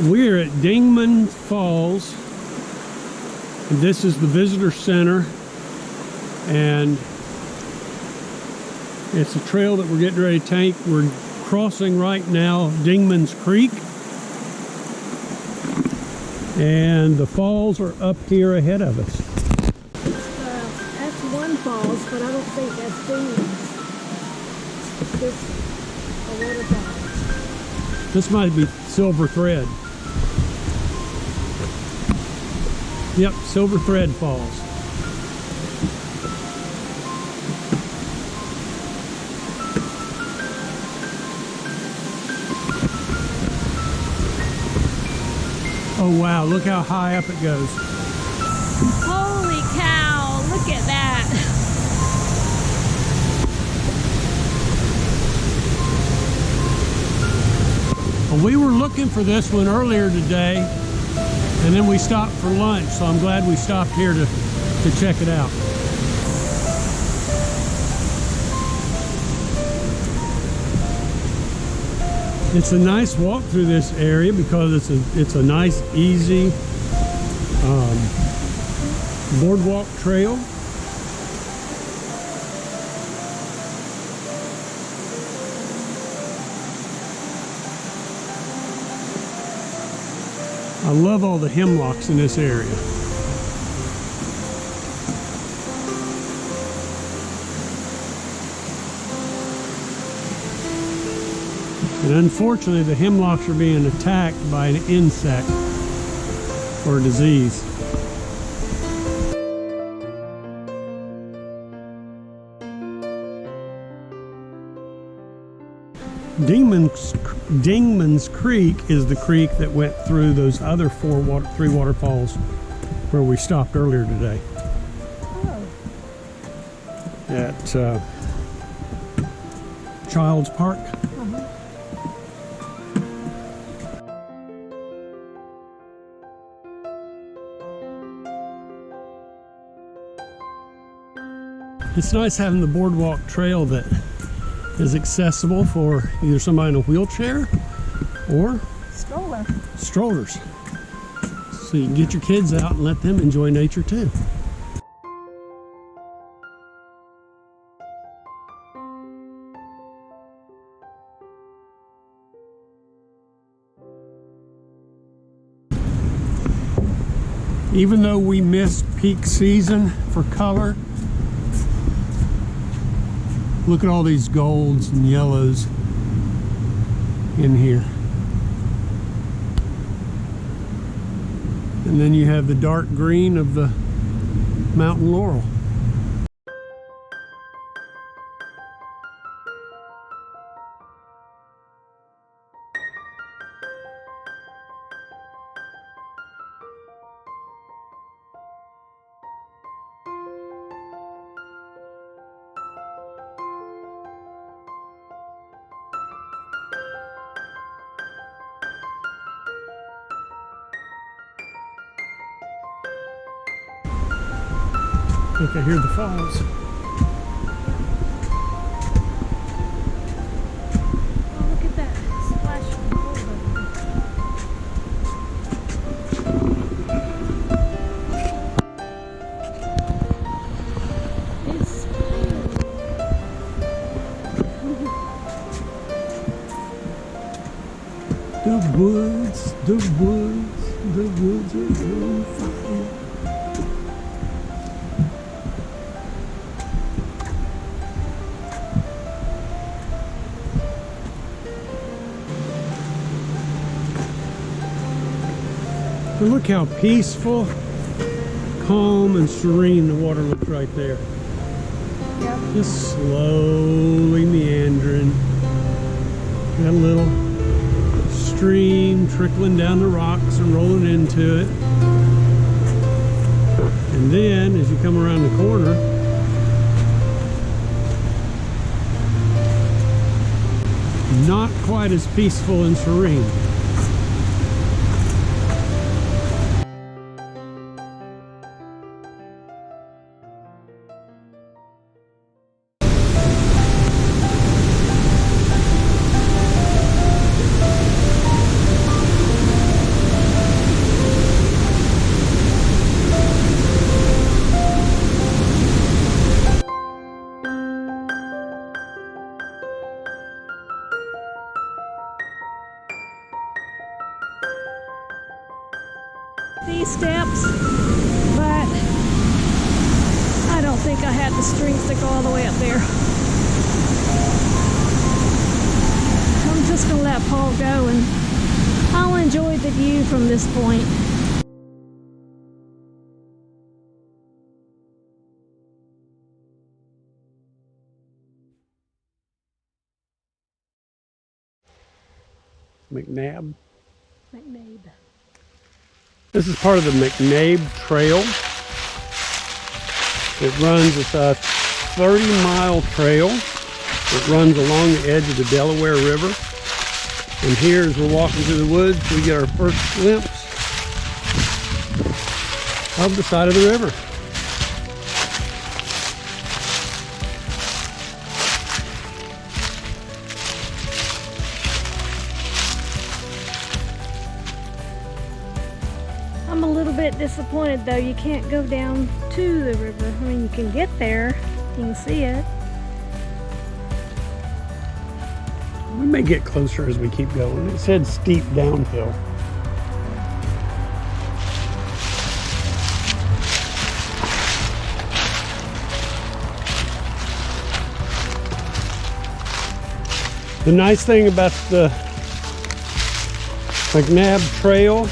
We're at Dingman Falls, and this is the visitor center, and it's a trail that we're getting ready to take. We're crossing right now Dingman's Creek, and the falls are up here ahead of us. That's one falls, but I don't think that's Dingman's. This a waterfall. This might be Silverthread. Yep, Silverthread Falls. Oh wow, look how high up it goes. Holy cow, look at that. Well, we were looking for this one earlier today, and then we stopped for lunch, so I'm glad we stopped here to check it out. It's a nice walk through this area because it's a nice, easy boardwalk trail. I love all the hemlocks in this area. And unfortunately, the hemlocks are being attacked by an insect or a disease. Dingman's Creek is the creek that went through those other three waterfalls where we stopped earlier today. Oh. At Child's Park. It's nice having the boardwalk trail that is accessible for either somebody in a wheelchair or strollers. So you can get your kids out and let them enjoy nature too. Even though we missed peak season for color, look at all these golds and yellows in here. And then you have the dark green of the mountain laurel. I think I hear the falls. Oh, look at that splash of gold. It's the woods are on fire. But look how peaceful, calm, and serene the water looks right there. Yep. Just slowly meandering. Got a little stream trickling down the rocks and rolling into it. And then, as you come around the corner, not quite as peaceful and serene. these steps, but I don't think I had the strength to go all the way up there. I'm just gonna let Paul go and I'll enjoy the view from this point. McCabe. McCabe. This is part of the McCabe Trail. It runs, it's a 30-mile trail. It runs along the edge of the Delaware River. And here, as we're walking through the woods, we get our first glimpse of the side of the river. I'm a little bit disappointed though, you can't go down to the river. I mean, you can get there, you can see it. We may get closer as we keep going. It said steep downhill. The nice thing about the McCabe Trail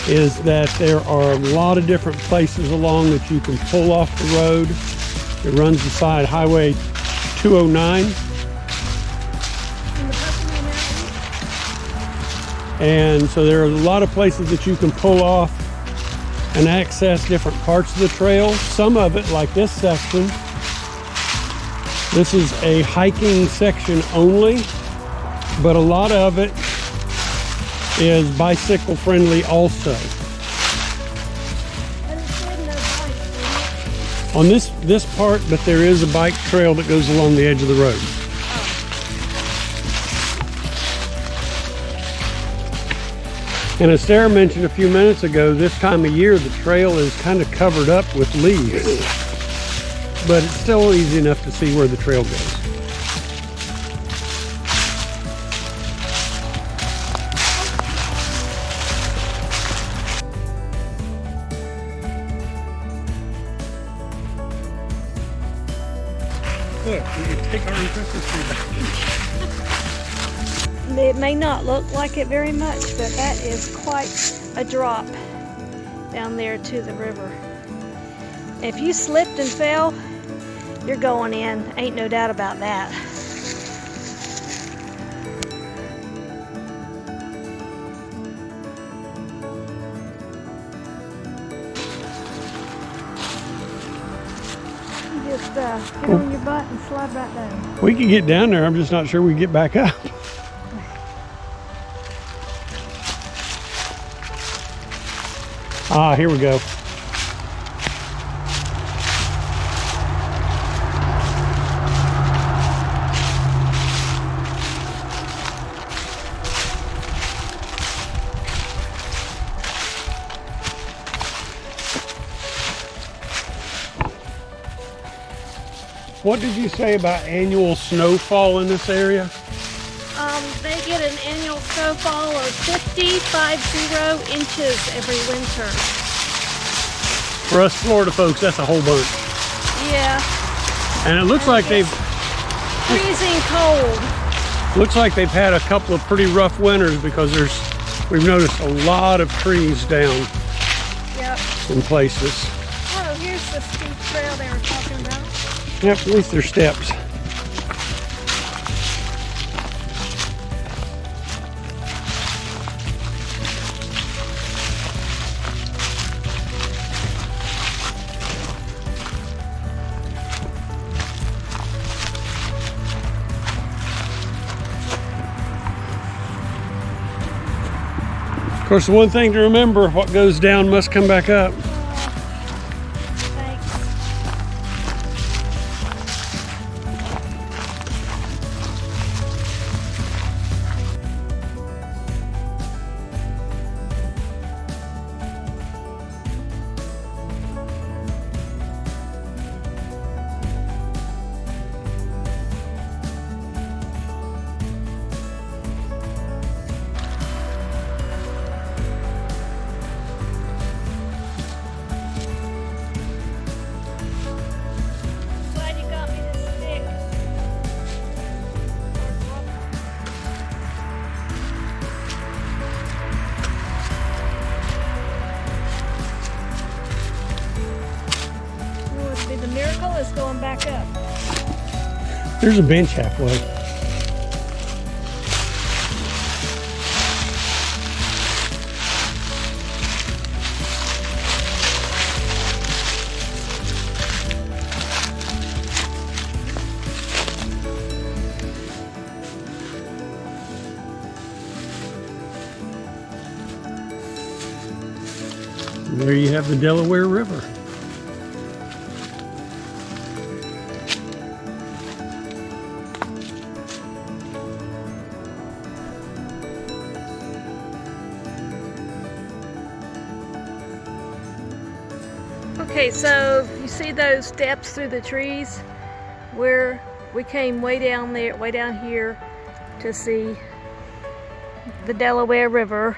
is that there are a lot of different places along that you can pull off the road. It runs beside Highway 209. And so there are a lot of places that you can pull off and access different parts of the trail. Some of it, like this section, this is a hiking section only, but a lot of it is bicycle friendly also. On this part, but there is a bike trail that goes along the edge of the road. And as Sarah mentioned a few minutes ago, this time of year the trail is kind of covered up with leaves, but it's still easy enough to see where the trail goes. Look, we can take our Christmas tree back. It may not look like it very much, but that is quite a drop down there to the river. If you slipped and fell, you're going in. Ain't no doubt about that. You just get on your butt and slide right down. We can get down there, I'm just not sure we can get back up. Ah, here we go. What did you say about annual snowfall in this area? They get an annual snowfall of 50 inches every winter. For us Florida folks, that's a whole bunch. Yeah. And it looks like they've freezing cold. Looks like they've had a couple of pretty rough winters because we've noticed a lot of trees down. Yep. In places. Oh, here's the steep trail they were talking about. Yep, at least there's steps. Of course, the one thing to remember, what goes down must come back up. Thanks. us going back up. There's a bench halfway. And there you have the Delaware River. Okay, so you see those steps through the trees where we came way down there, way down here to see the Delaware River.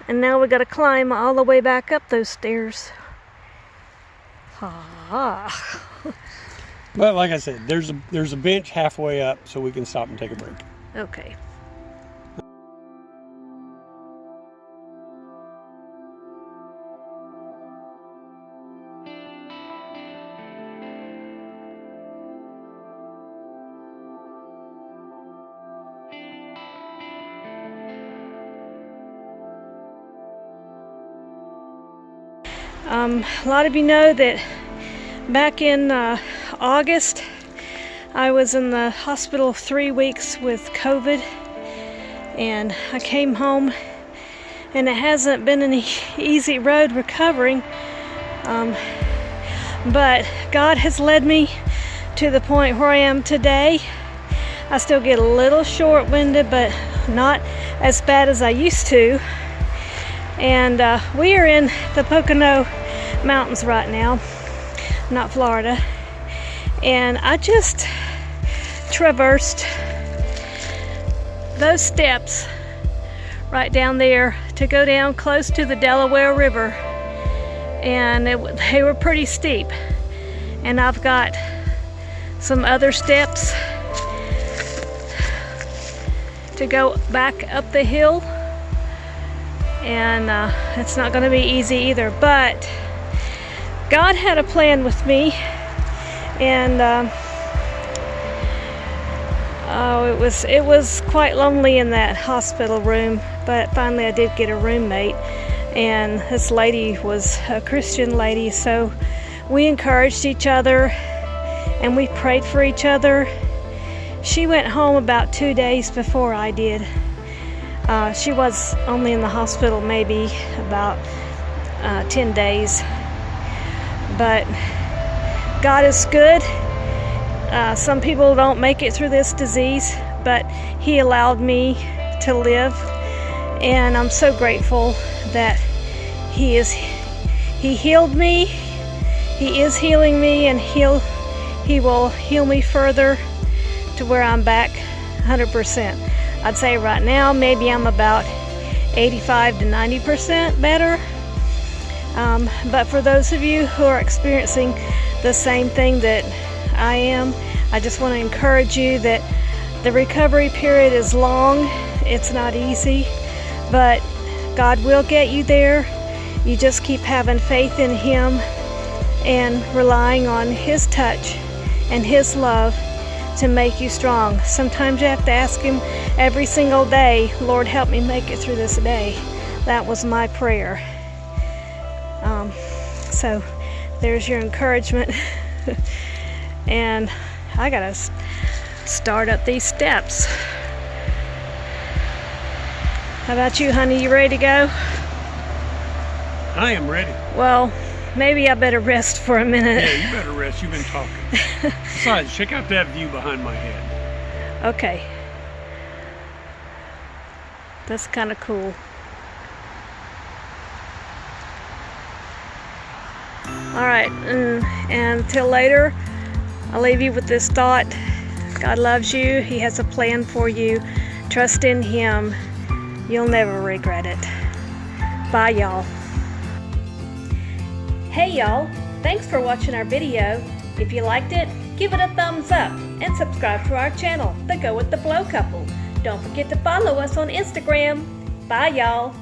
And now we got to climb all the way back up those stairs. Ah. But like I said, there's a bench halfway up so we can stop and take a break. Okay. A lot of you know that back in August, I was in the hospital 3 weeks with COVID, and I came home, and it hasn't been an easy road recovering, but God has led me to the point where I am today. I still get a little short-winded, but not as bad as I used to. And we are in the Pocono Mountains right now, not Florida, and I just traversed those steps right down there to go down close to the Delaware River, and they were pretty steep, and I've got some other steps to go back up the hill, and it's not going to be easy either, but God had a plan with me, and it was quite lonely in that hospital room, but finally I did get a roommate, and this lady was a Christian lady, so we encouraged each other and we prayed for each other. She went home about 2 days before I did. She was only in the hospital maybe about 10 days. But God is good. Some people don't make it through this disease, but He allowed me to live, and I'm so grateful that He healed me. He is healing me, and He will heal me further to where I'm back 100%. I'd say right now maybe I'm about 85 to 90% better. But for those of you who are experiencing the same thing that I am, I just want to encourage you that the recovery period is long. It's not easy, but God will get you there. You just keep having faith in Him and relying on His touch and His love to make you strong. Sometimes you have to ask Him every single day, Lord, help me make it through this day. That was my prayer. So there's your encouragement. And I gotta start up these steps. How about you, honey? You ready to go? I am ready. Well, maybe I better rest for a minute. Yeah, you better rest. You've been talking. Besides, check out that view behind my head. Okay. That's kind of cool. All right, and until later, I'll leave you with this thought. God loves you. He has a plan for you. Trust in Him. You'll never regret it. Bye, y'all. Hey, y'all. Thanks for watching our video. If you liked it, give it a thumbs up and subscribe to our channel, The Go With The Flow Couple. Don't forget to follow us on Instagram. Bye, y'all.